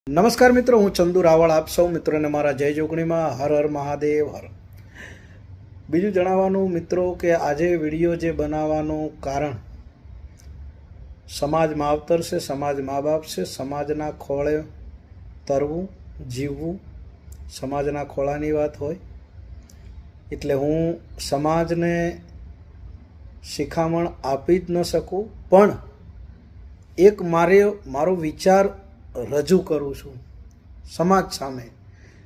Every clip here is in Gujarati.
નમસ્કાર મિત્રો, હું ચંદુ રાવળ આપ સૌ મિત્રોને મારા જય જોગણીમાં હર હર મહાદેવ હર. બીજું જણાવવાનું મિત્રો કે આજે વિડીયો જે બનાવવાનું કારણ સમાજ માવતર છે, સમાજ મા બાપ છે, સમાજના ખોળે તરવું જીવવું, સમાજના ખોળાની વાત હોય એટલે હું સમાજને શિખામણ આપી જ ન શકું, પણ એક મારો વિચાર રજૂ કરું છું સમાજ સામે.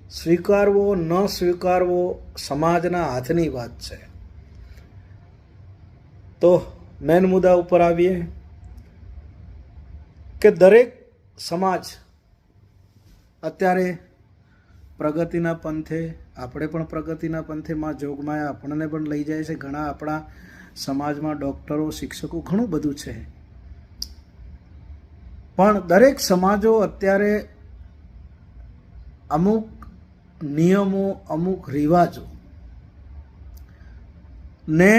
સ્વીકારવો ન સ્વીકારવો સમાજના હાથની વાત છે. તો મેન મુદ્દા ઉપર આવીએ કે દરેક સમાજ અત્યારે પ્રગતિના પંથે, આપણે પણ પ્રગતિના પંથેમાં જોગમાયા આપણને પણ લઈ જાય છે. ઘણા આપણા સમાજમાં ડૉક્ટરો, શિક્ષકો, ઘણું બધું છે. પણ દરેક સમાજો અત્યારે અમુક નિયમો, અમુક રિવાજો ને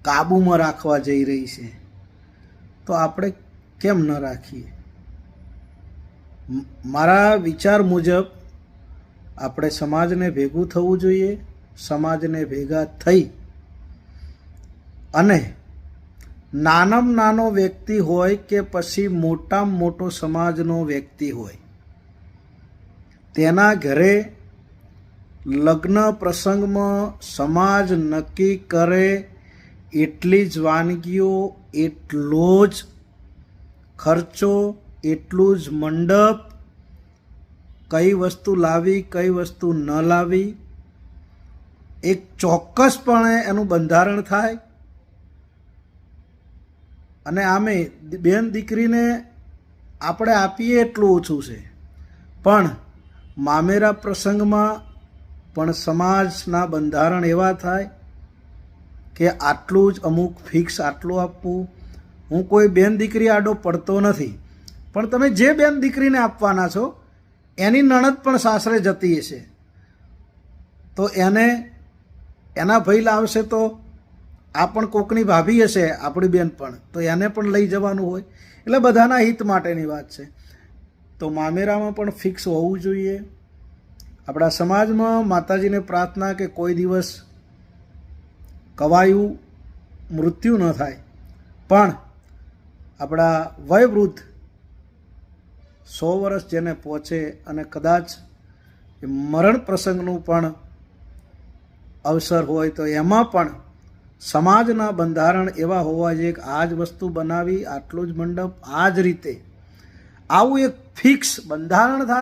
કાબૂમાં રાખવા જઈ રહી છે. તો આપણે કેમ ન રાખીએ? મારા વિચાર મુજબ આપણે સમાજને ભેગું થવું જોઈએ. સમાજને ભેગા થઈ અને નાનામાં નાનો વ્યક્તિ હોય કે પછી મોટામાં મોટો સમાજનો વ્યક્તિ હોય, તેના ઘરે લગ્ન પ્રસંગમાં સમાજ નક્કી કરે એટલી જ વાનગીઓ, એટલો જ ખર્ચો, એટલું જ મંડપ, કઈ વસ્તુ લાવી કઈ વસ્તુ ન લાવી, એક ચોક્કસપણે એનું બંધારણ થાય. અને આમે બેન દીકરીને આપણે આપીએ એટલું ઓછું છે, પણ મામેરા પ્રસંગમાં પણ સમાજના બંધારણ એવા થાય કે આટલું જ અમુક ફિક્સ આટલું આપવું. હું કોઈ બેન દીકરી આડો પડતો નથી, પણ તમે જે બેન દીકરીને આપવાના છો એની નણદ પણ સાસરે જતી હશે, તો એને એના ભાઈ લાવશે, તો આ પણ કોકની ભાભી હશે આપણી બેન પણ, તો એને પણ લઈ જવાનું હોય. એટલે બધાના હિત માટેની વાત છે. તો મામેરામાં પણ ફિક્સ હોવું જોઈએ. આપણા સમાજમાં માતાજીને પ્રાર્થના કે કોઈ દિવસ કવાયું મૃત્યુ ન થાય, પણ આપણા વયવૃદ્ધ 100 વર્ષ જેને પહોંચે અને કદાચ મરણ પ્રસંગનું પણ અવસર હોય તો એમાં પણ સમાજના બંધારણ એવા હોવા જોઈએ કે આ જ વસ્તુ બનાવી, આટલું જ મંડપ, આ જ રીતે આવું એક ફિક્સ બંધારણ થાય.